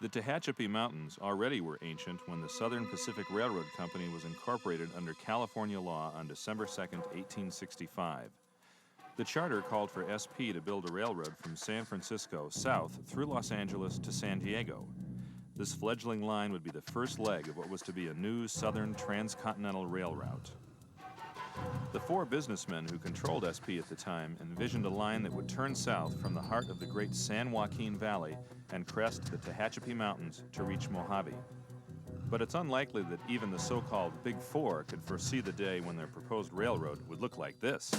The Tehachapi Mountains already were ancient when the Southern Pacific Railroad Company was incorporated under California law on December 2, 1865. The charter called for SP to build a railroad from San Francisco south through Los Angeles to San Diego. This fledgling line would be the first leg of what was to be a new southern transcontinental rail route. The four businessmen who controlled SP at the time envisioned a line that would turn south from the heart of the great San Joaquin Valley and crest the Tehachapi Mountains to reach Mojave. But it's unlikely that even the so-called Big Four could foresee the day when their proposed railroad would look like this.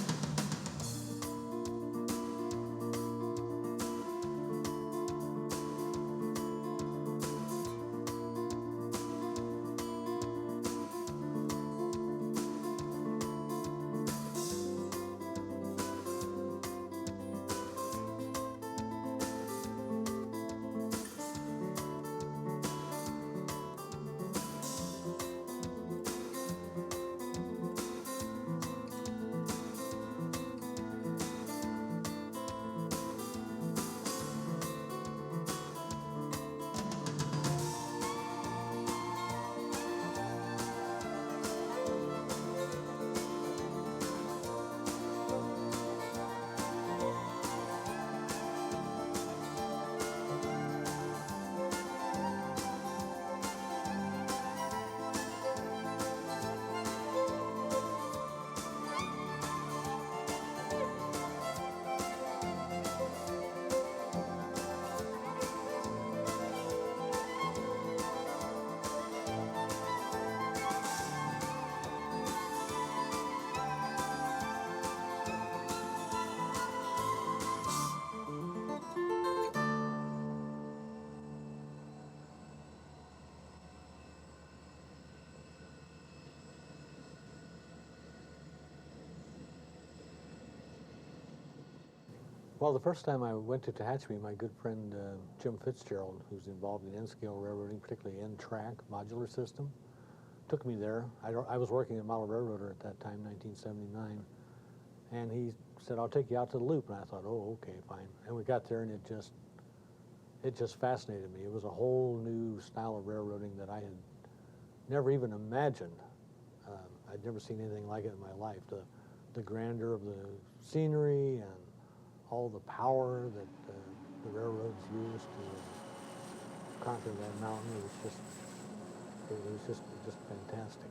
Well, the first time I went to Tehachapi, my good friend Jim Fitzgerald, who's involved in N-scale railroading, particularly N-track modular system, took me there. I was working at Model Railroader at that time, 1979, and he said, "I'll take you out to the loop." And I thought, "Oh, okay, fine." And we got there, and it just fascinated me. It was a whole new style of railroading that I had never even imagined. I'd never seen anything like it in my life. The grandeur of the scenery and all the power that the railroads used to conquer that mountain. It was just fantastic.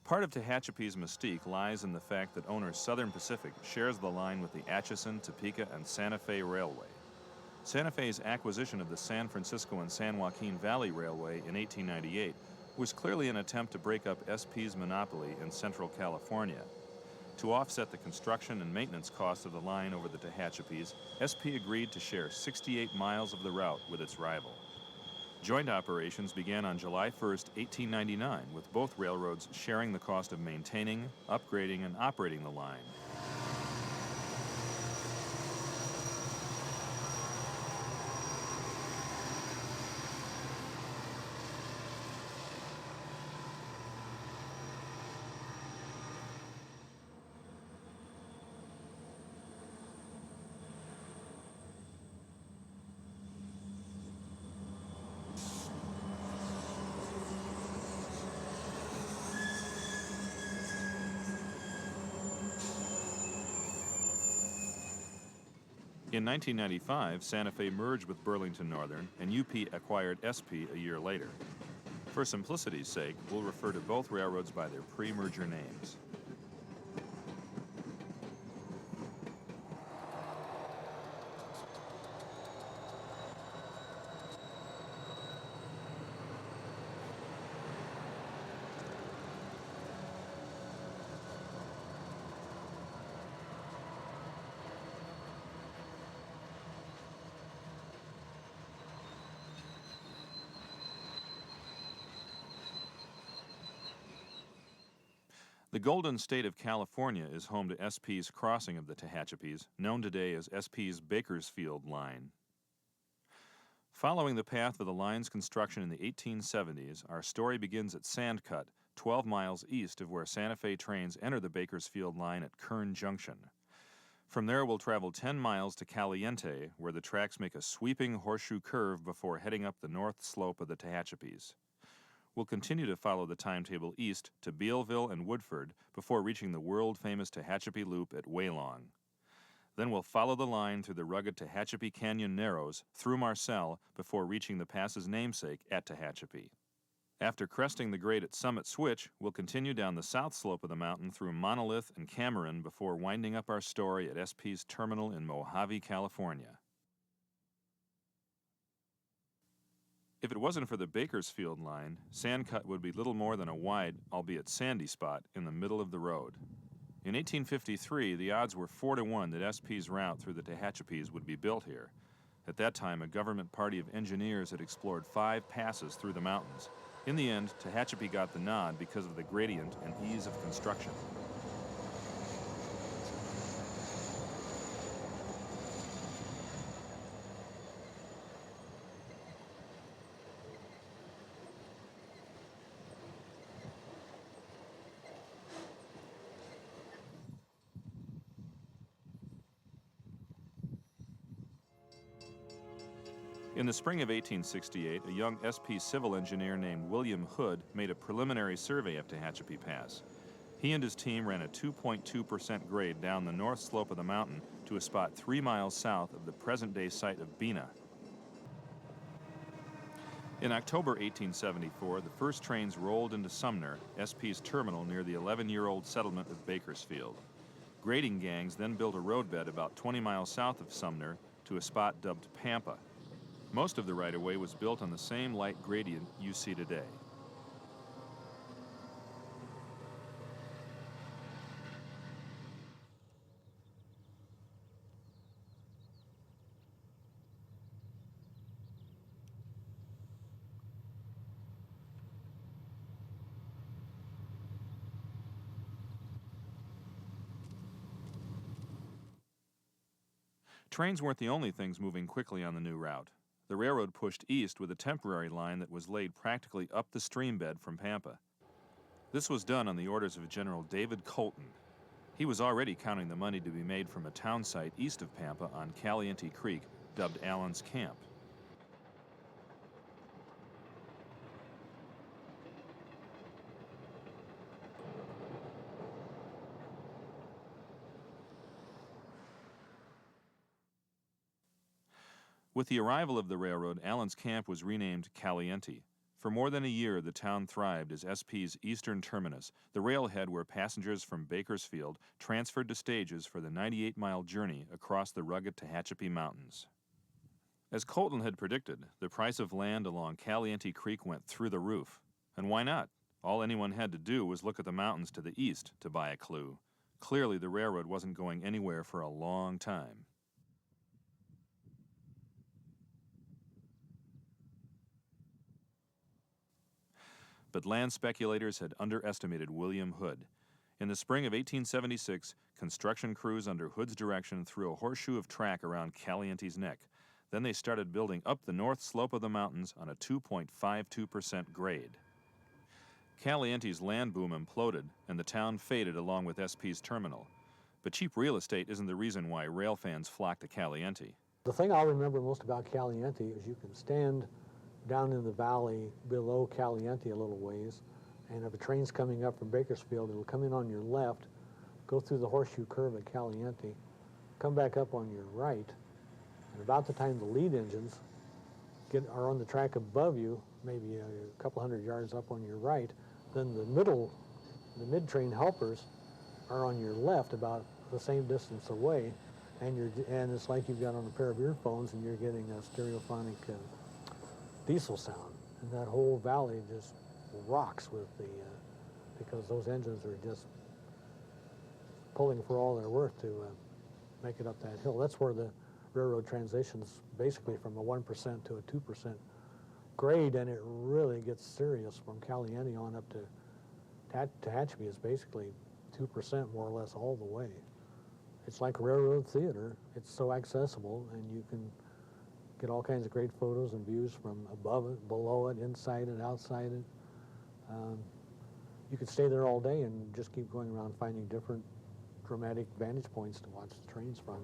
Part of Tehachapi's mystique lies in the fact that owner Southern Pacific shares the line with the Atchison, Topeka, and Santa Fe Railway. Santa Fe's acquisition of the San Francisco and San Joaquin Valley Railway in 1898 was clearly an attempt to break up SP's monopoly in Central California. To offset the construction and maintenance costs of the line over the Tehachapis, SP agreed to share 68 miles of the route with its rival. Joint operations began on July 1, 1899, with both railroads sharing the cost of maintaining, upgrading, and operating the line. In 1995, Santa Fe merged with Burlington Northern, and UP acquired SP a year later. For simplicity's sake, we'll refer to both railroads by their pre-merger names. The Golden State of California is home to SP's crossing of the Tehachapis, known today as SP's Bakersfield Line. Following the path of the line's construction in the 1870s, our story begins at Sandcut, 12 miles east of where Santa Fe trains enter the Bakersfield line at Kern Junction. From there, we'll travel 10 miles to Caliente, where the tracks make a sweeping horseshoe curve before heading up the north slope of the Tehachapis. We'll continue to follow the timetable east to Bealville and Woodford before reaching the world-famous Tehachapi Loop at Waylong. Then we'll follow the line through the rugged Tehachapi Canyon Narrows through Marcel before reaching the pass's namesake at Tehachapi. After cresting the grade at Summit Switch, we'll continue down the south slope of the mountain through Monolith and Cameron before winding up our story at SP's terminal in Mojave, California. If it wasn't for the Bakersfield line, Sandcut would be little more than a wide, albeit sandy spot in the middle of the road. In 1853, the odds were 4-1 that SP's route through the Tehachapis would be built here. At that time, a government party of engineers had explored 5 passes through the mountains. In the end, Tehachapi got the nod because of the gradient and ease of construction. In the spring of 1868, a young SP civil engineer named William Hood made a preliminary survey of Tehachapi Pass. He and his team ran a 2.2% grade down the north slope of the mountain to a spot 3 miles south of the present-day site of Bena. In October 1874, the first trains rolled into Sumner, SP's terminal near the 11-year-old settlement of Bakersfield. Grading gangs then built a roadbed about 20 miles south of Sumner to a spot dubbed Pampa. Most of the right-of-way was built on the same light gradient you see today. Trains weren't the only things moving quickly on the new route. The railroad pushed east with a temporary line that was laid practically up the stream bed from Pampa. This was done on the orders of General David Colton. He was already counting the money to be made from a town site east of Pampa on Caliente Creek, dubbed Allen's Camp. With the arrival of the railroad, Allen's Camp was renamed Caliente. For more than a year, the town thrived as SP's eastern terminus, the railhead where passengers from Bakersfield transferred to stages for the 98-mile journey across the rugged Tehachapi Mountains. As Colton had predicted, the price of land along Caliente Creek went through the roof. And why not? All anyone had to do was look at the mountains to the east to buy a clue. Clearly, the railroad wasn't going anywhere for a long time. But land speculators had underestimated William Hood. In the spring of 1876, construction crews under Hood's direction threw a horseshoe of track around Caliente's neck. Then they started building up the north slope of the mountains on a 2.52% grade. Caliente's land boom imploded, and the town faded along with SP's terminal. But cheap real estate isn't the reason why rail fans flock to Caliente. The thing I'll remember most about Caliente is you can stand down in the valley below Caliente a little ways, and if a train's coming up from Bakersfield, it'll come in on your left, go through the horseshoe curve at Caliente, come back up on your right, and about the time the lead engines are on the track above you, maybe a couple hundred yards up on your right, then the mid-train helpers are on your left about the same distance away, and it's like you've got on a pair of earphones and you're getting a stereophonic diesel sound, and that whole valley just rocks with because those engines are just pulling for all they're worth to make it up that hill. That's where the railroad transitions basically from a 1% to a 2% grade, and it really gets serious from Caliente on up to Tehachapi is basically 2% more or less all the way. It's like railroad theater. It's so accessible, and you can get all kinds of great photos and views from above it, below it, inside it, outside it. You could stay there all day and just keep going around finding different dramatic vantage points to watch the trains from.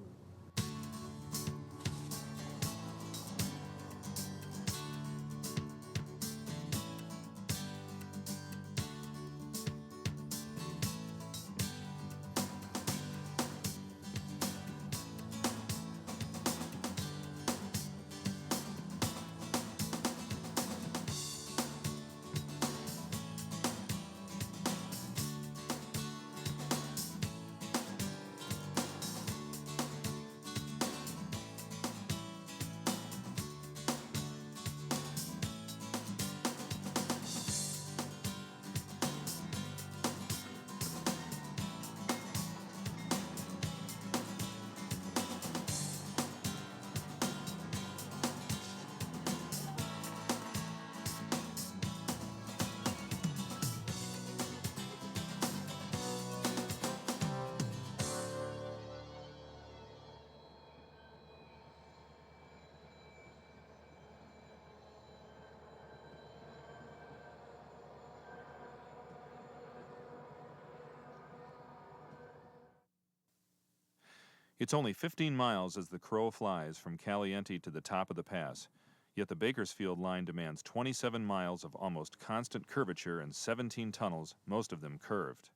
It's only 15 miles as the crow flies from Caliente to the top of the pass, yet the Bakersfield line demands 27 miles of almost constant curvature and 17 tunnels, most of them curved.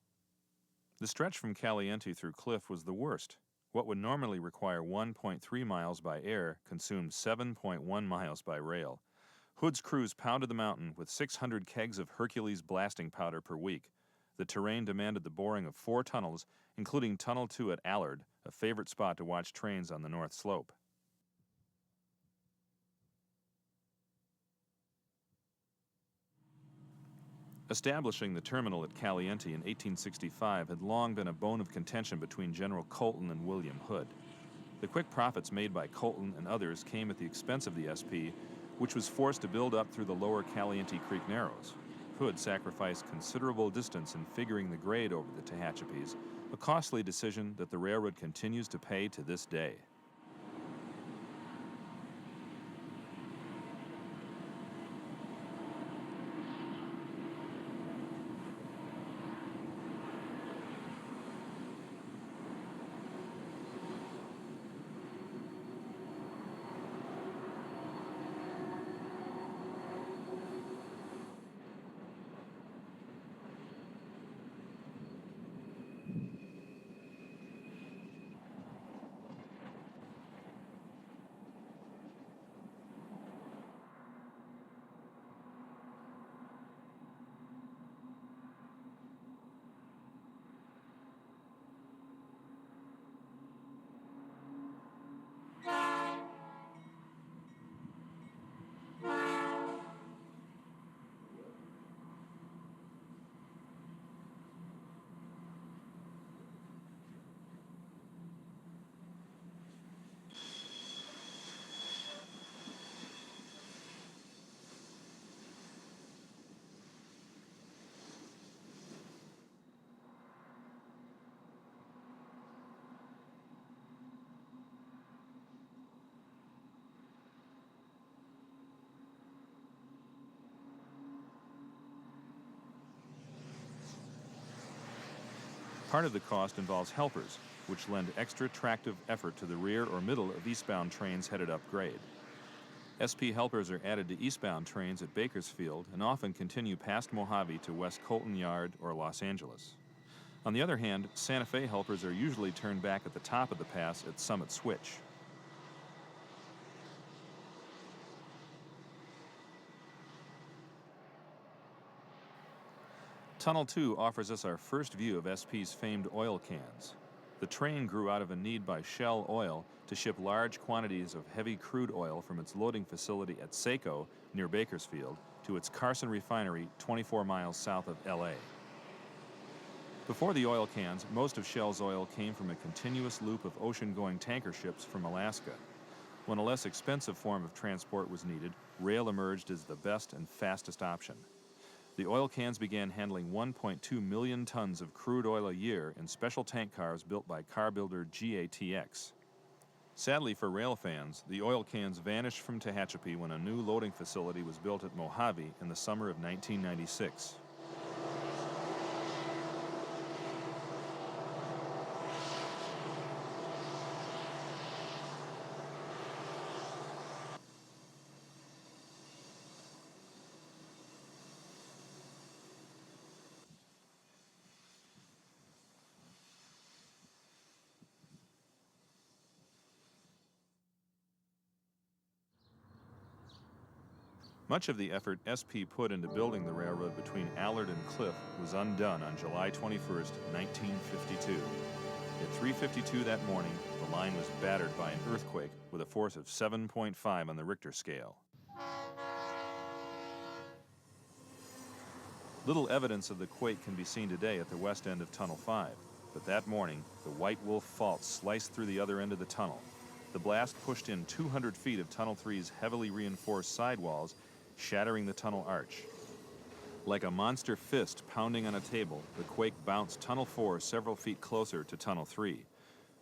The stretch from Caliente through Cliff was the worst. What would normally require 1.3 miles by air consumed 7.1 miles by rail. Hood's crews pounded the mountain with 600 kegs of Hercules blasting powder per week. The terrain demanded the boring of 4 tunnels, including Tunnel 2 at Allard, a favorite spot to watch trains on the north slope. Establishing the terminal at Caliente in 1865 had long been a bone of contention between General Colton and William Hood. The quick profits made by Colton and others came at the expense of the SP, which was forced to build up through the lower Caliente Creek Narrows. Hood sacrificed considerable distance in figuring the grade over the Tehachapis, a costly decision that the railroad continues to pay to this day. Part of the cost involves helpers, which lend extra tractive effort to the rear or middle of eastbound trains headed up grade. SP helpers are added to eastbound trains at Bakersfield and often continue past Mojave to West Colton Yard or Los Angeles. On the other hand, Santa Fe helpers are usually turned back at the top of the pass at Summit Switch. Tunnel 2 offers us our first view of SP's famed oil cans. The train grew out of a need by Shell Oil to ship large quantities of heavy crude oil from its loading facility at Saco, near Bakersfield, to its Carson refinery 24 miles south of LA. Before the oil cans, most of Shell's oil came from a continuous loop of ocean-going tanker ships from Alaska. When a less expensive form of transport was needed, rail emerged as the best and fastest option. The oil cans began handling 1.2 million tons of crude oil a year in special tank cars built by car builder GATX. Sadly for rail fans, the oil cans vanished from Tehachapi when a new loading facility was built at Mojave in the summer of 1996. Much of the effort SP put into building the railroad between Allard and Cliff was undone on July 21, 1952. At 3:52 that morning, the line was battered by an earthquake with a force of 7.5 on the Richter scale. Little evidence of the quake can be seen today at the west end of Tunnel 5, but that morning, the White Wolf Fault sliced through the other end of the tunnel. The blast pushed in 200 feet of Tunnel 3's heavily reinforced sidewalls, shattering the tunnel arch. Like a monster fist pounding on a table, the quake bounced Tunnel 4 several feet closer to Tunnel 3.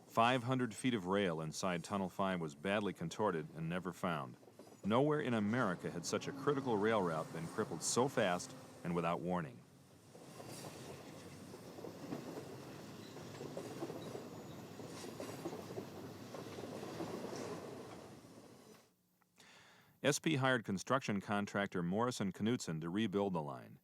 500 feet of rail inside Tunnel 5 was badly contorted and never found. Nowhere in America had such a critical rail route been crippled so fast and without warning. SP hired construction contractor Morrison Knutson to rebuild the line.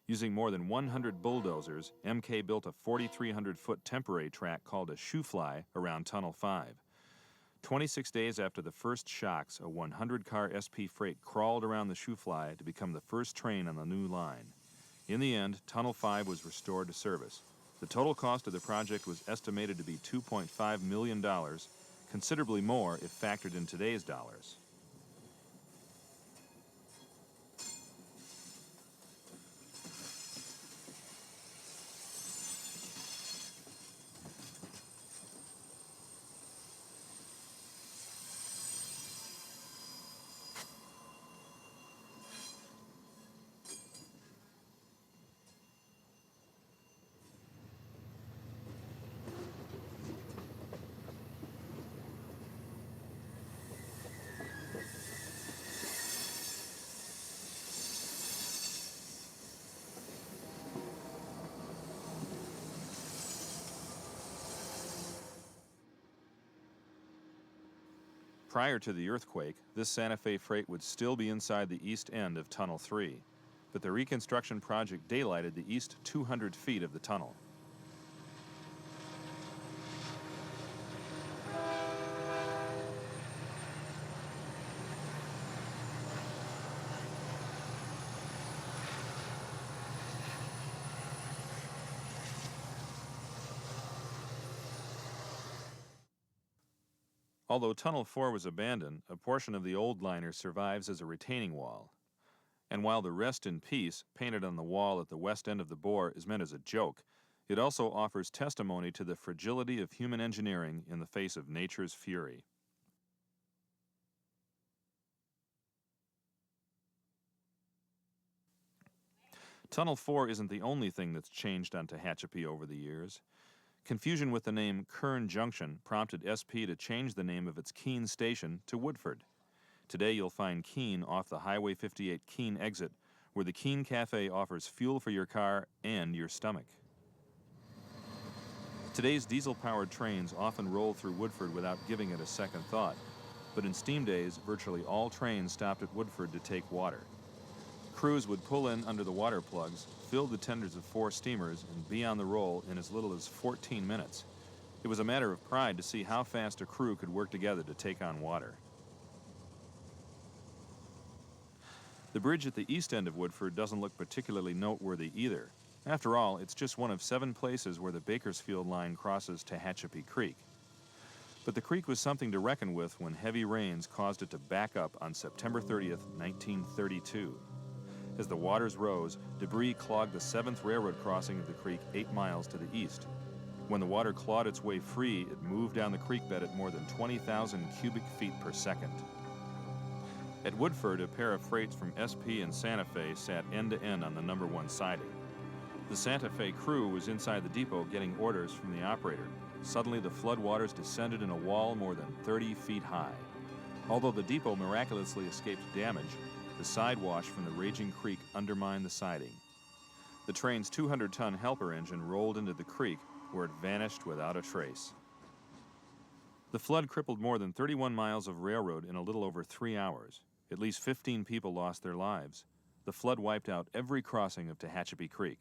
Using more than 100 bulldozers, MK built a 4,300-foot temporary track called a shoe fly around Tunnel 5. 26 days after the first shocks, a 100-car SP freight crawled around the shoe fly to become the first train on the new line. In the end, Tunnel 5 was restored to service. The total cost of the project was estimated to be $2.5 million, considerably more if factored in today's dollars. Prior to the earthquake, this Santa Fe freight would still be inside the east end of Tunnel 3, but the reconstruction project daylighted the east 200 feet of the tunnel. Although Tunnel 4 was abandoned, a portion of the old liner survives as a retaining wall. And while the "Rest in Peace" painted on the wall at the west end of the bore is meant as a joke, it also offers testimony to the fragility of human engineering in the face of nature's fury. Tunnel 4 isn't the only thing that's changed on Tehachapi over the years. Confusion with the name Kern Junction prompted SP to change the name of its Keene station to Woodford. Today you'll find Keene off the Highway 58 Keene exit, where the Keene Cafe offers fuel for your car and your stomach. Today's diesel-powered trains often roll through Woodford without giving it a second thought, but in steam days, virtually all trains stopped at Woodford to take water. Crews would pull in under the water plugs, fill the tenders of 4 steamers, and be on the roll in as little as 14 minutes. It was a matter of pride to see how fast a crew could work together to take on water. The bridge at the east end of Woodford doesn't look particularly noteworthy either. After all, it's just one of 7 places where the Bakersfield line crosses Tehachapi Creek. But the creek was something to reckon with when heavy rains caused it to back up on September 30th, 1932. As the waters rose, debris clogged the 7th railroad crossing of the creek 8 miles to the east. When the water clawed its way free, it moved down the creek bed at more than 20,000 cubic feet per second. At Woodford, a pair of freights from SP and Santa Fe sat end to end on the number 1 siding. The Santa Fe crew was inside the depot getting orders from the operator, suddenly the floodwaters descended in a wall more than 30 feet high. Although the depot miraculously escaped damage, the side wash from the raging creek undermined the siding. The train's 200-ton helper engine rolled into the creek, where it vanished without a trace. The flood crippled more than 31 miles of railroad in a little over 3 hours. At least 15 people lost their lives. The flood wiped out every crossing of Tehachapi Creek.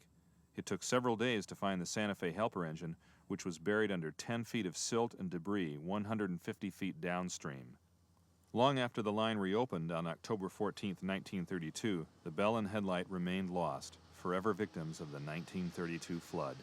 It took several days to find the Santa Fe helper engine, which was buried under 10 feet of silt and debris 150 feet downstream. Long after the line reopened on October 14, 1932, the bell and headlight remained lost, forever victims of the 1932 flood.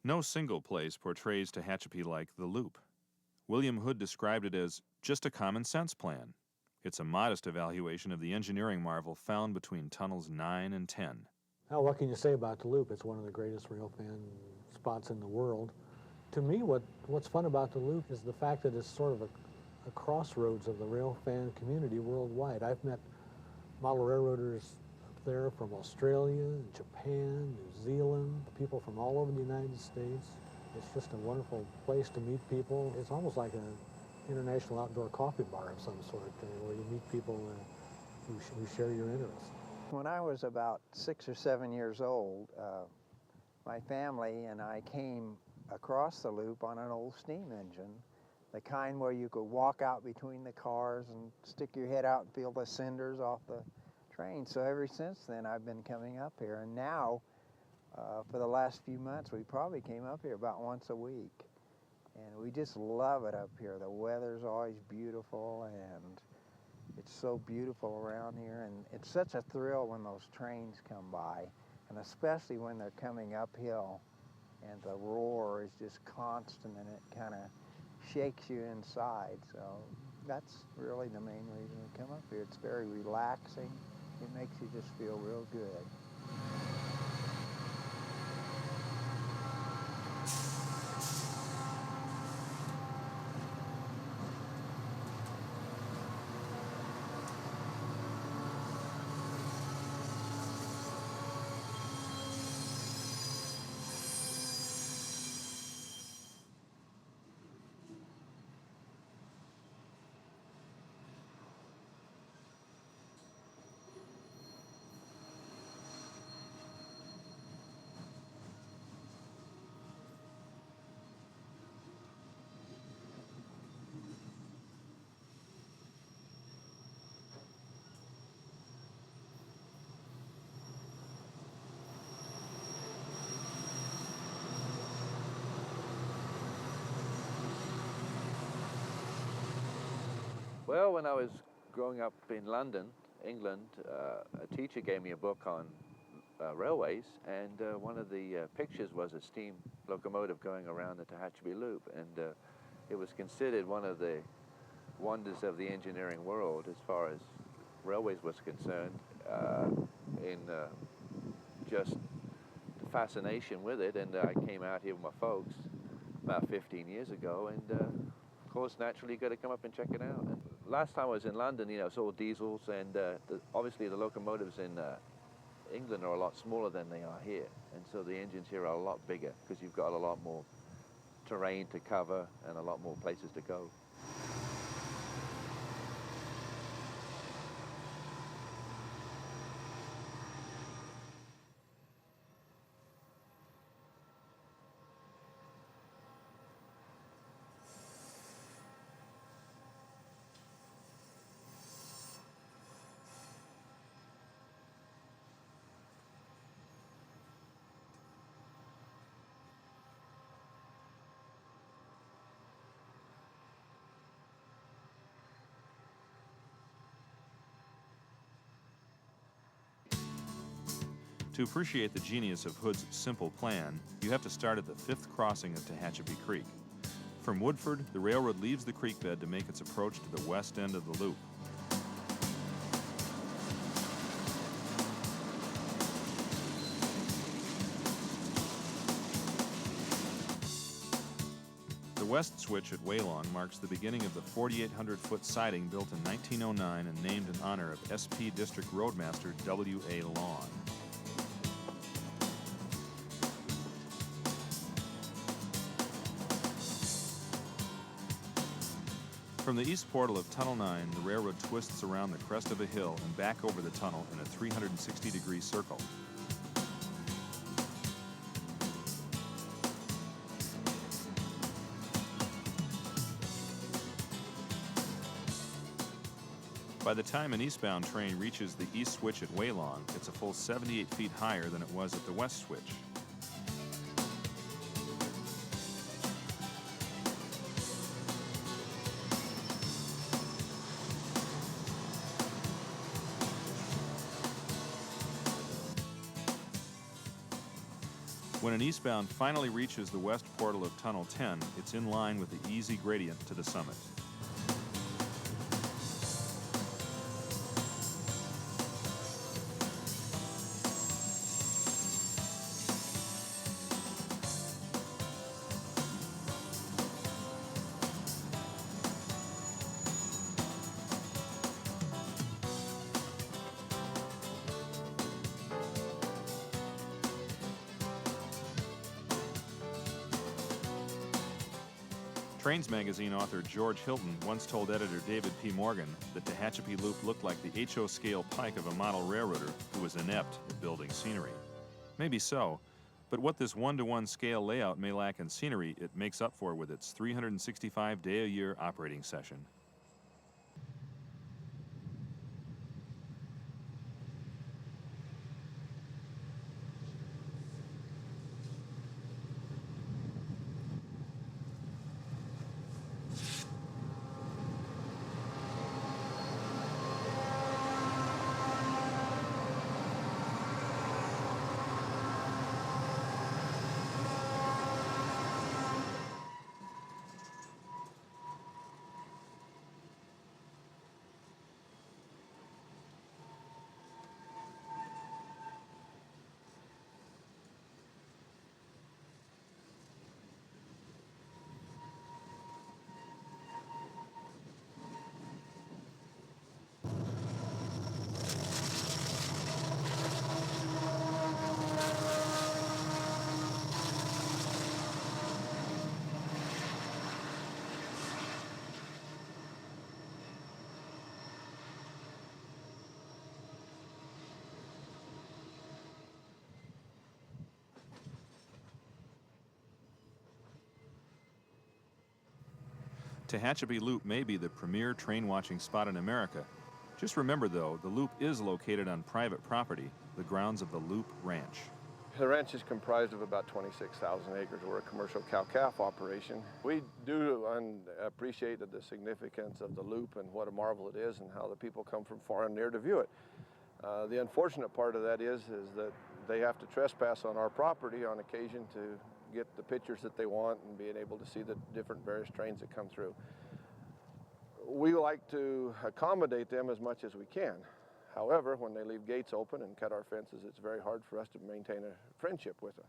No single place portrays Tehachapi like the Loop. William Hood described it as just a common sense plan. It's a modest evaluation of the engineering marvel found between tunnels 9 and 10. Now, what can you say about the Loop? It's one of the greatest railfan spots in the world. To me, what's fun about the Loop is the fact that it's sort of a crossroads of the railfan community worldwide. I've met model railroaders up there from Australia, Japan, New Zealand, people from all over the United States. It's just a wonderful place to meet people. It's almost like an international outdoor coffee bar of some sort, where you meet people who share your interests. When I was about 6 or 7 years old, my family and I came across the Loop on an old steam engine, the kind where you could walk out between the cars and stick your head out and feel the cinders off the train. So ever since then, I've been coming up here. And now, for the last few months, we probably came up here about once a week. And we just love it up here. The weather's always beautiful, and it's so beautiful around here. And it's such a thrill when those trains come by, and especially when they're coming uphill, and the roar is just constant, and it kind of shakes you inside. So that's really the main reason we come up here. It's very relaxing. It makes you just feel real good. Well, when I was growing up in London, England, a teacher gave me a book on railways, and one of the pictures was a steam locomotive going around the Tehachapi Loop, and it was considered one of the wonders of the engineering world as far as railways was concerned, in just the fascination with it. And I came out here with my folks about 15 years ago, and of course, naturally, you got to come up and check it out. And last time I was in London, you know, it's all diesels, and obviously the locomotives in England are a lot smaller than they are here, and so the engines here are a lot bigger because you've got a lot more terrain to cover and a lot more places to go. To appreciate the genius of Hood's simple plan, you have to start at the 5th crossing of Tehachapi Creek. From Woodford, the railroad leaves the creek bed to make its approach to the west end of the loop. The west switch at Waylong marks the beginning of the 4,800-foot siding built in 1909 and named in honor of SP District Roadmaster W.A. Long. From the east portal of Tunnel 9, the railroad twists around the crest of a hill and back over the tunnel in a 360-degree circle. By the time an eastbound train reaches the east switch at Waylong, it's a full 78 feet higher than it was at the west switch. When an eastbound finally reaches the west portal of Tunnel 10, it's in line with the easy gradient to the summit. Trains magazine author George Hilton once told editor David P. Morgan that Tehachapi Loop looked like the HO scale pike of a model railroader who was inept at building scenery. Maybe so, but what this one-to-one scale layout may lack in scenery, it makes up for with its 365-day-a-year operating session. Tehachapi Loop may be the premier train watching spot in America. Just remember, though, the loop is located on private property, the grounds of the Loop Ranch. The ranch is comprised of about 26,000 acres. We're a commercial cow-calf operation. We do appreciate the significance of the loop and what a marvel it is and how the people come from far and near to view it. The unfortunate part of that is that they have to trespass on our property on occasion to get the pictures that they want and being able to see the different various trains that come through. We like to accommodate them as much as we can. However, when they leave gates open and cut our fences, it's very hard for us to maintain a friendship with them.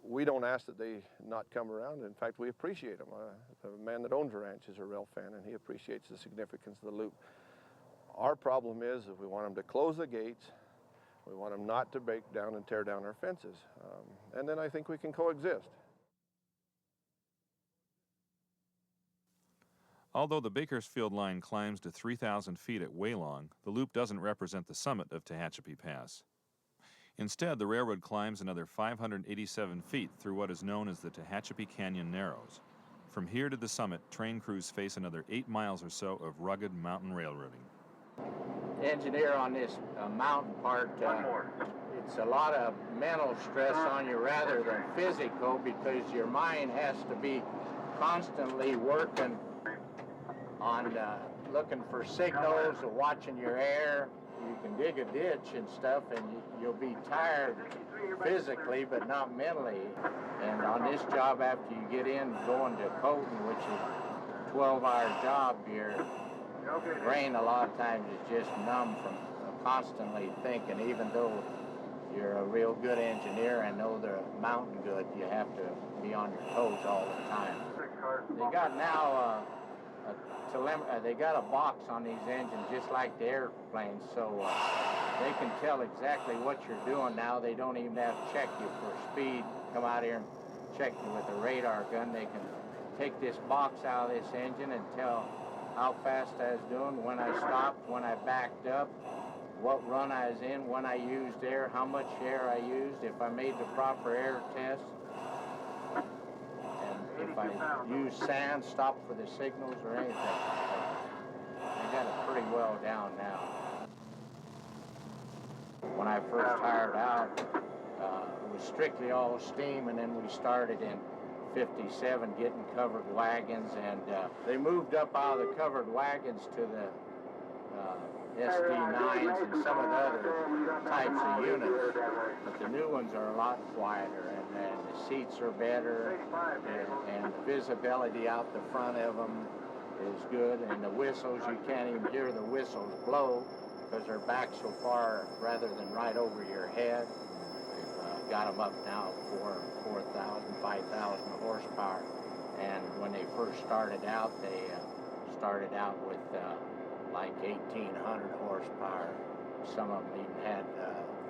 We don't ask that they not come around. In fact, we appreciate them. The man that owns the ranch is a rail fan, and he appreciates the significance of the loop. Our problem is that we want them to close the gates. We want them not to break down and tear down our fences. And then I think we can coexist. Although the Bakersfield line climbs to 3,000 feet at Waylong, the loop doesn't represent the summit of Tehachapi Pass. Instead, the railroad climbs another 587 feet through what is known as the Tehachapi Canyon Narrows. From here to the summit, train crews face another 8 miles or so of rugged mountain railroading. Engineer on this mountain part, it's a lot of mental stress on you rather than physical, because your mind has to be constantly working on looking for signals, watching your air, You can dig a ditch and stuff, and you'll be tired physically, but not mentally. And on this job, after you get in, going to coating, which is a 12-hour job, your brain a lot of times is just numb from constantly thinking. Even though you're a real good engineer and know the mountain good, you have to be on your toes all the time. They got now they got a box on these engines just like the airplanes, so they can tell exactly what you're doing now. They don't even have to check you for speed. Come out here and check you with a radar gun. They can take this box out of this engine and tell how fast I was doing, when I stopped, when I backed up, what run I was in, when I used air, how much air I used, if I made the proper air test. If I use sand, stop for the signals or anything. I got it pretty well down now. When I first hired out, it was strictly all steam, and then we started in '57 getting covered wagons, and they moved up out of the covered wagons to the SD9s and some of the other types of units. But the new ones are a lot quieter, and the seats are better, and the visibility out the front of them is good, and the whistles, you can't even hear the whistles blow because they're back so far rather than right over your head. They've got them up now 4,000, 5,000 horsepower, and when they first started out, they started out with like 1,800 horsepower. Some of them even had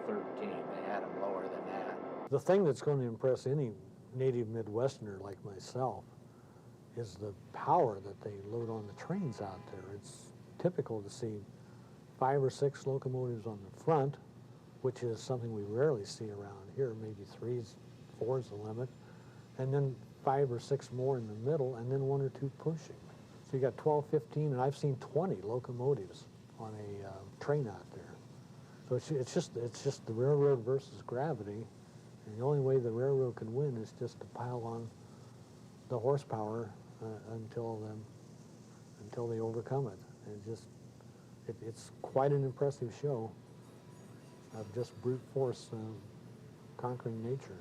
13. They had them lower than that. The thing that's going to impress any native Midwesterner like myself is the power that they load on the trains out there. It's typical to see 5 or 6 locomotives on the front, which is something we rarely see around here, maybe 3s, 4's the limit, and then 5 or 6 more in the middle, and then 1 or 2 pushing. So you got 12, 15, and I've seen 20 locomotives on a train out there. So it's just the railroad versus gravity, and the only way the railroad can win is just to pile on the horsepower until they overcome it. And it's quite an impressive show of just brute force conquering nature.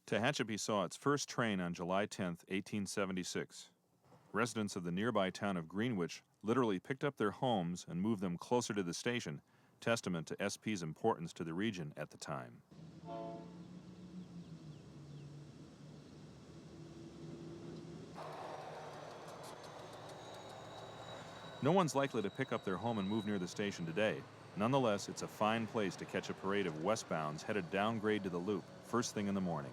Tehachapi saw its first train on July 10, 1876. Residents of the nearby town of Greenwich literally picked up their homes and moved them closer to the station testament to SP's importance to the region at the time. No one's likely to pick up their home and move near the station today. Nonetheless, it's a fine place to catch a parade of westbounds headed downgrade to the loop first thing in the morning.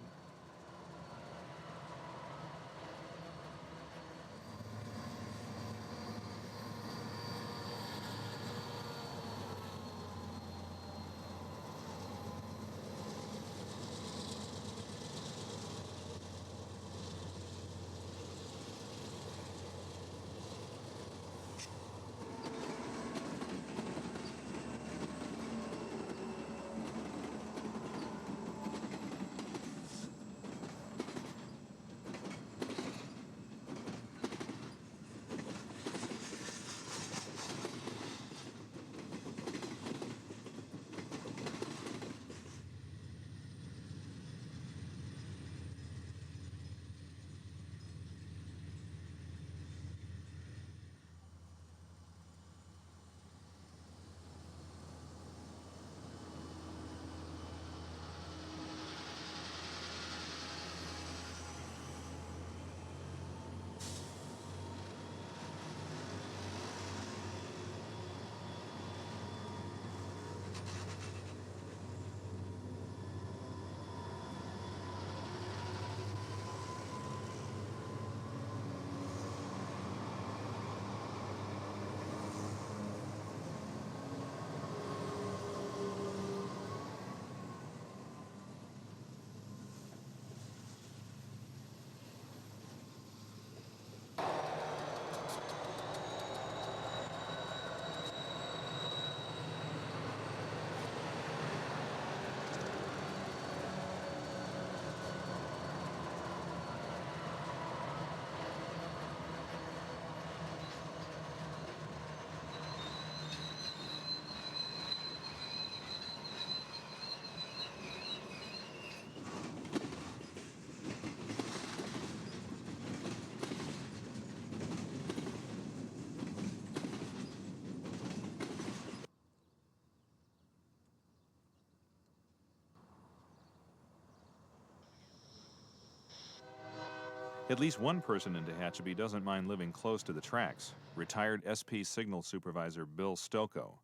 At least one person in Tehachapi doesn't mind living close to the tracks, retired SP signal supervisor Bill Stocco.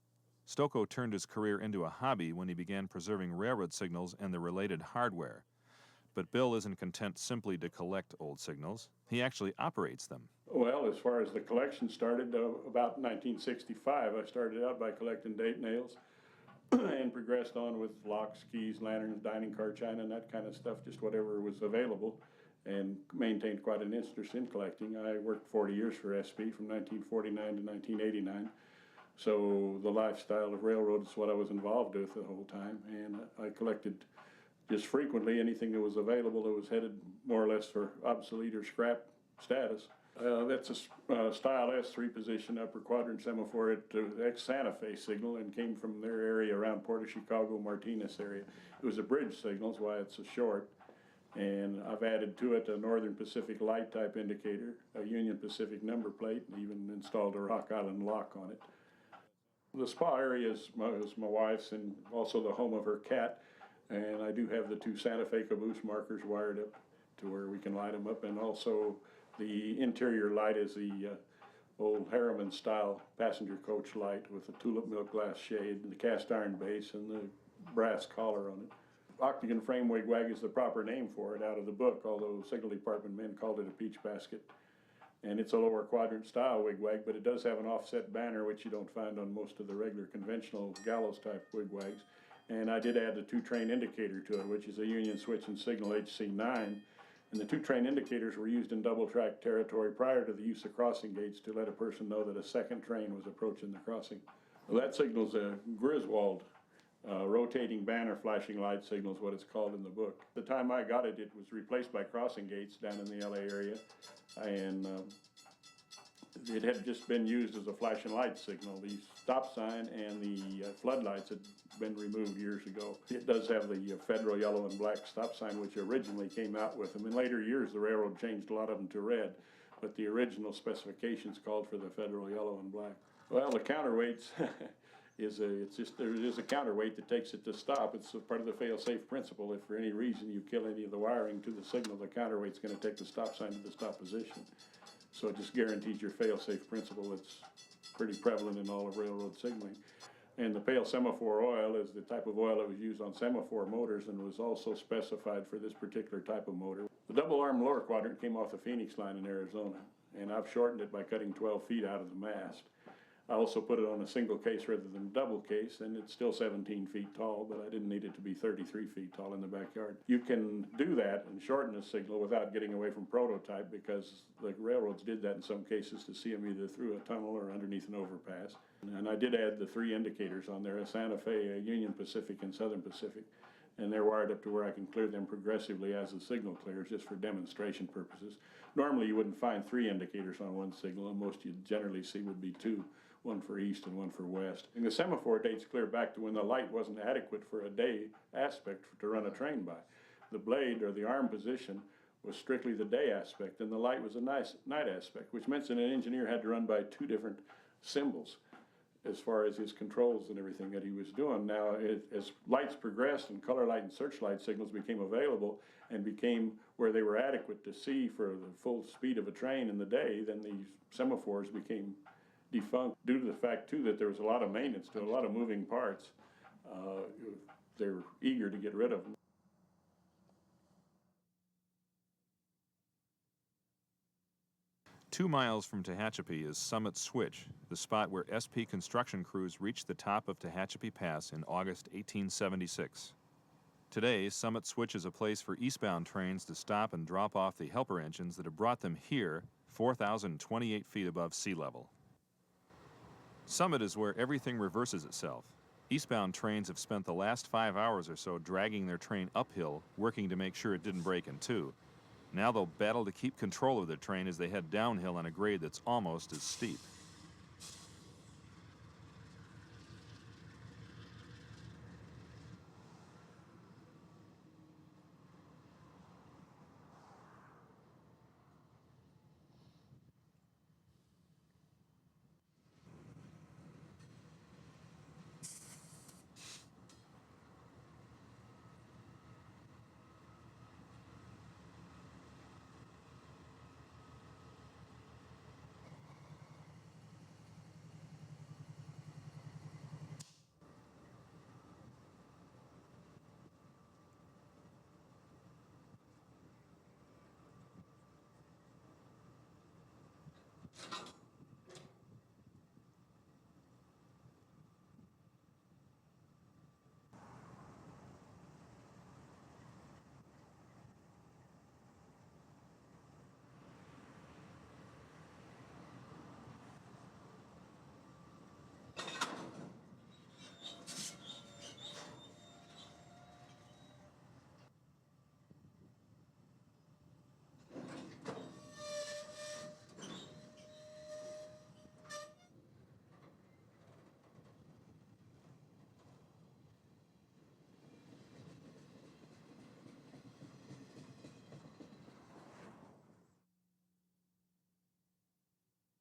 Stocco turned his career into a hobby when he began preserving railroad signals and the related hardware. But Bill isn't content simply to collect old signals. He actually operates them. Well, as far as the collection started, about 1965, I started out by collecting date nails and progressed on with locks, keys, lanterns, dining car china, and that kind of stuff, just whatever was available, and maintained quite an interest in collecting. I worked 40 years for SP from 1949 to 1989. So the lifestyle of railroad is what I was involved with the whole time, and I collected just frequently anything that was available that was headed more or less for obsolete or scrap status. That's a Style S 3-position upper quadrant semaphore at ex-Santa Fe signal, and came from their area around Port of Chicago, Martinez area. It was a bridge signal, that's why it's a short. And I've added to it a Northern Pacific light type indicator, a Union Pacific number plate, and even installed a Rock Island lock on it. The spa area is my wife's and also the home of her cat. And I do have the 2 Santa Fe caboose markers wired up to where we can light them up. And also the interior light is the old Harriman style passenger coach light with the tulip milk glass shade and the cast iron base and the brass collar on it. Octagon frame wigwag is the proper name for it out of the book, although signal department men called it a peach basket. And it's a lower quadrant style wigwag, but it does have an offset banner, which you don't find on most of the regular conventional gallows type wigwags. And I did add the 2-train indicator to it, which is a Union switch and signal HC9. And the 2-train indicators were used in double track territory prior to the use of crossing gates to let a person know that a second train was approaching the crossing. Well, that signal's a Griswold rotating banner flashing light signal is what it's called in the book. The time I got it, it was replaced by crossing gates down in the LA area, and it had just been used as a flashing light signal. The stop sign and the floodlights had been removed years ago. It does have the federal yellow and black stop sign, which originally came out with them. In later years, the railroad changed a lot of them to red, but the original specifications called for the federal yellow and black. Well, the counterweights, there is a counterweight that takes it to stop. It's a part of the fail-safe principle. If for any reason you kill any of the wiring to the signal, the counterweight's going to take the stop sign to the stop position. So it just guarantees your fail-safe principle. It's pretty prevalent in all of railroad signaling. And the pale semaphore oil is the type of oil that was used on semaphore motors and was also specified for this particular type of motor. The double-arm lower quadrant came off the Phoenix line in Arizona, and I've shortened it by cutting 12 feet out of the mast. I also put it on a single case rather than a double case, and it's still 17 feet tall, but I didn't need it to be 33 feet tall in the backyard. You can do that and shorten a signal without getting away from prototype, because the railroads did that in some cases to see them either through a tunnel or underneath an overpass. And I did add the 3 indicators on there, a Santa Fe, a Union Pacific, and Southern Pacific. And they're wired up to where I can clear them progressively as the signal clears, just for demonstration purposes. Normally you wouldn't find 3 indicators on one signal, and most you'd generally see would be 2. One for east and one for west. And the semaphore dates clear back to when the light wasn't adequate for a day aspect to run a train by. The blade or the arm position was strictly the day aspect, and the light was a night aspect, which meant that an engineer had to run by 2 different symbols as far as his controls and everything that he was doing. Now, as lights progressed and color light and searchlight signals became available and became where they were adequate to see for the full speed of a train in the day, then these semaphores became defunct due to the fact, too, that there was a lot of maintenance to a lot of moving parts. They were eager to get rid of them. Two miles from Tehachapi is Summit Switch, the spot where SP construction crews reached the top of Tehachapi Pass in August 1876. Today, Summit Switch is a place for eastbound trains to stop and drop off the helper engines that have brought them here, 4,028 feet above sea level. Summit is where everything reverses itself. Eastbound trains have spent the last 5 hours or so dragging their train uphill, working to make sure it didn't break in two. Now they'll battle to keep control of their train as they head downhill on a grade that's almost as steep.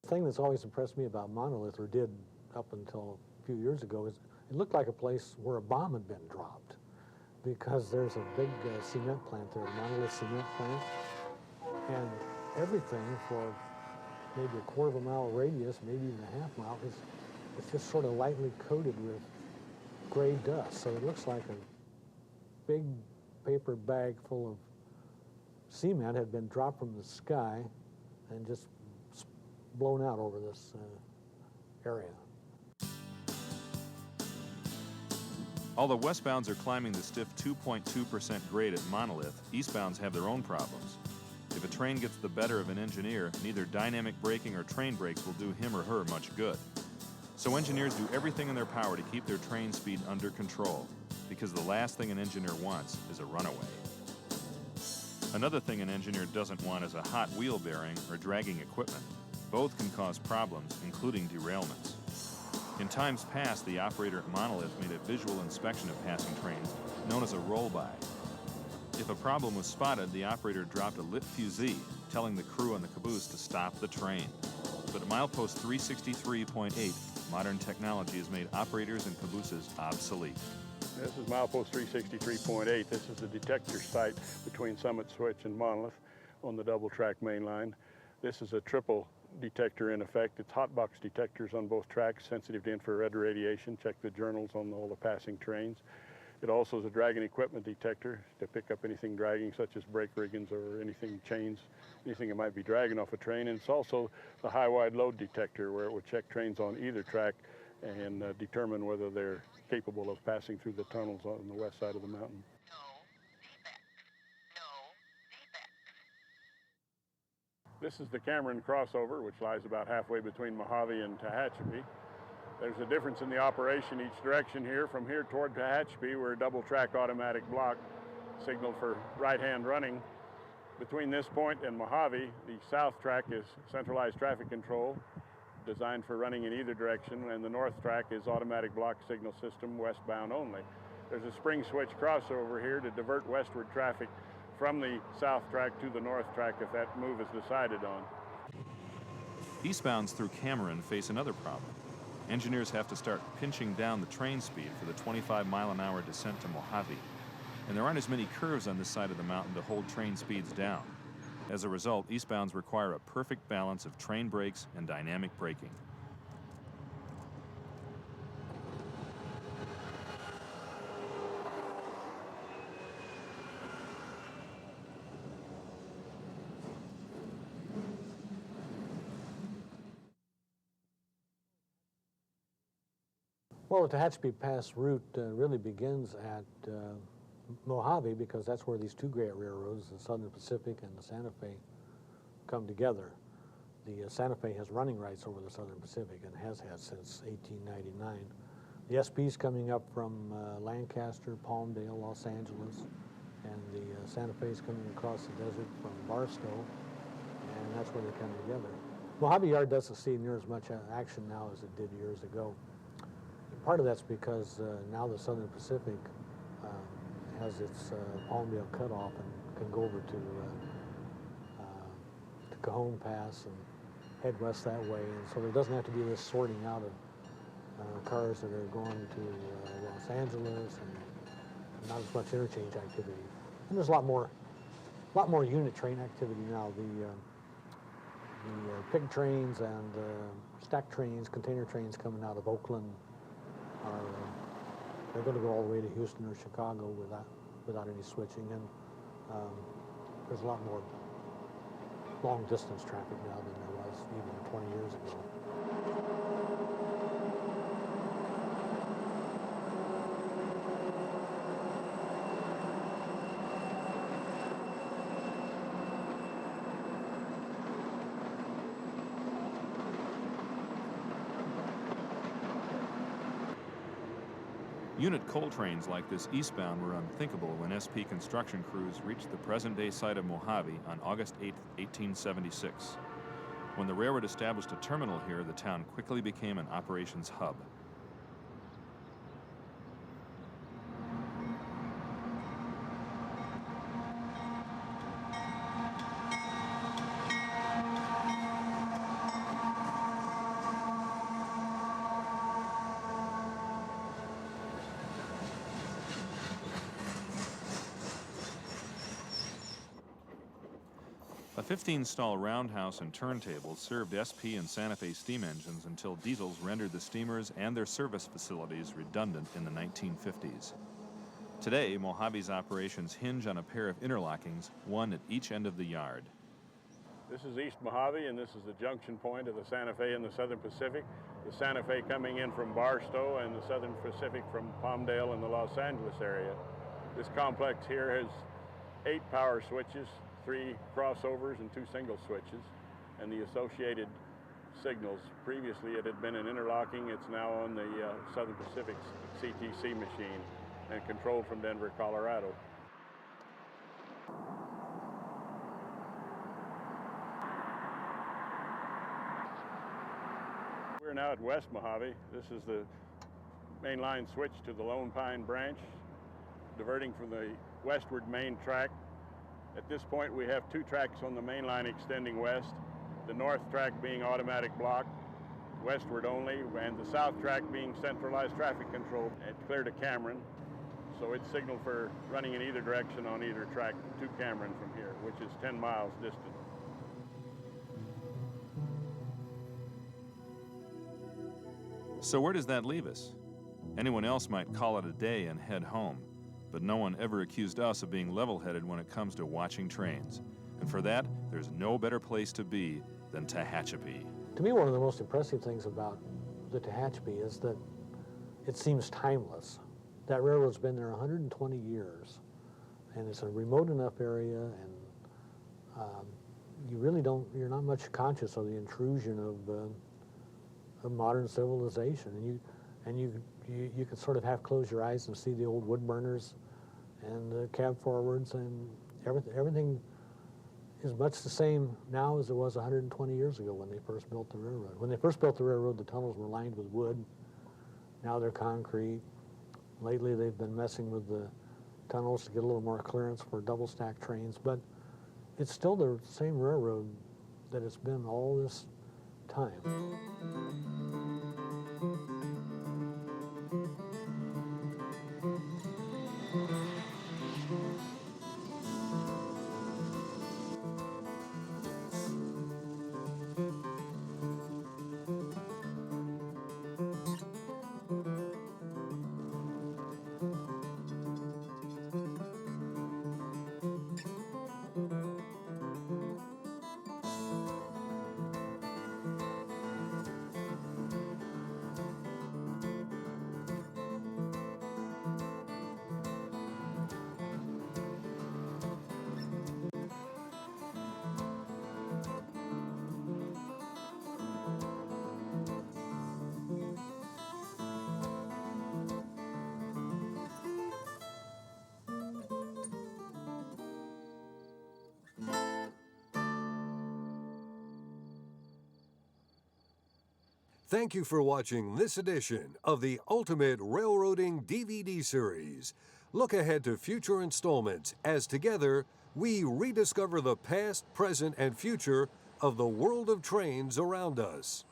The thing that's always impressed me about Monolith, or did up until a few years ago, is it looked like a place where a bomb had been dropped, because there's a big cement plant there, a Monolith cement plant, and everything for maybe a quarter of a mile radius, maybe even a half mile, it's just sort of lightly coated with gray dust. So it looks like a big paper bag full of cement had been dropped from the sky and just blown out over this area. Although westbounds are climbing the stiff 2.2% grade at Monolith, eastbounds have their own problems. If a train gets the better of an engineer, neither dynamic braking or train brakes will do him or her much good. So engineers do everything in their power to keep their train speed under control, because the last thing an engineer wants is a runaway. Another thing an engineer doesn't want is a hot wheel bearing or dragging equipment. Both can cause problems, including derailments. In times past, the operator at Monolith made a visual inspection of passing trains, known as a roll-by. If a problem was spotted, the operator dropped a lit fusee, telling the crew on the caboose to stop the train. But at milepost 363.8, modern technology has made operators and cabooses obsolete. This is milepost 363.8. This is the detector site between Summit Switch and Monolith on the double track main line. This is a triple detector in effect. It's hot box detectors on both tracks, sensitive to infrared radiation. Check the journals on all the passing trains. It also is a dragging equipment detector to pick up anything dragging, such as brake riggings or anything chains, anything that might be dragging off a train. And it's also the high-wide load detector, where it will check trains on either track and determine whether they're capable of passing through the tunnels on the west side of the mountain. This is the Cameron crossover, which lies about halfway between Mojave and Tehachapi. There's a difference in the operation each direction here. From here toward Tehachapi, we're a double track automatic block, signal for right-hand running. Between this point and Mojave, the south track is centralized traffic control, designed for running in either direction, and the north track is automatic block signal system, westbound only. There's a spring switch crossover here to divert westward traffic from the south track to the north track if that move is decided on. Eastbounds through Cameron face another problem. Engineers have to start pinching down the train speed for the 25-mile-an-hour descent to Mojave, and there aren't as many curves on this side of the mountain to hold train speeds down. As a result, eastbounds require a perfect balance of train brakes and dynamic braking. Well, the Tehachapi Pass route really begins at Mojave, because that's where these two great railroads, the Southern Pacific and the Santa Fe, come together. The Santa Fe has running rights over the Southern Pacific and has had since 1899. The SP's coming up from Lancaster, Palmdale, Los Angeles, and the Santa Fe's coming across the desert from Barstow, and that's where they come together. Mojave Yard doesn't see near as much action now as it did years ago. Part of that's because now the Southern Pacific has its Palmdale cutoff and can go over to Cajon Pass and head west that way, and so there doesn't have to be this sorting out of cars that are going to Los Angeles, and not as much interchange activity. And there's a lot more unit train activity now. The pig trains and stack trains, container trains coming out of Oakland they're going to go all the way to Houston or Chicago without any switching, and there's a lot more long distance traffic now than there was even 20 years ago. Unit coal trains like this eastbound were unthinkable when SP construction crews reached the present-day site of Mojave on August 8, 1876. When the railroad established a terminal here, the town quickly became an operations hub. A 15-stall roundhouse and turntable served SP and Santa Fe steam engines until diesels rendered the steamers and their service facilities redundant in the 1950s. Today, Mojave's operations hinge on a pair of interlockings, one at each end of the yard. This is East Mojave, and this is the junction point of the Santa Fe and the Southern Pacific. The Santa Fe coming in from Barstow and the Southern Pacific from Palmdale and the Los Angeles area. This complex here has 8 power switches, 3 crossovers and 2 single switches, and the associated signals. Previously it had been an interlocking. It's now on the Southern Pacific CTC machine and controlled from Denver, Colorado. We're now at West Mojave. This is the main line switch to the Lone Pine branch, diverting from the westward main track. At this point, we have 2 tracks on the main line extending west, the north track being automatic block westward only, and the south track being centralized traffic control. It cleared to Cameron, so it's signaled for running in either direction on either track to Cameron from here, which is 10 miles distant. So where does that leave us? Anyone else might call it a day and head home, but no one ever accused us of being level-headed when it comes to watching trains. And for that, there's no better place to be than Tehachapi. To me, one of the most impressive things about the Tehachapi is that it seems timeless. That railroad's been there 120 years, and it's a remote enough area, and you're not much conscious of the intrusion of modern civilization. And you can sort of half close your eyes and see the old wood burners and the cab forwards, and everything is much the same now as it was 120 years ago when they first built the railroad. When they first built the railroad, the tunnels were lined with wood. Now they're concrete. Lately, they've been messing with the tunnels to get a little more clearance for double-stack trains, but it's still the same railroad that it's been all this time. Thank you for watching this edition of the Ultimate Railroading DVD series. Look ahead to future installments as together we rediscover the past, present, and future of the world of trains around us.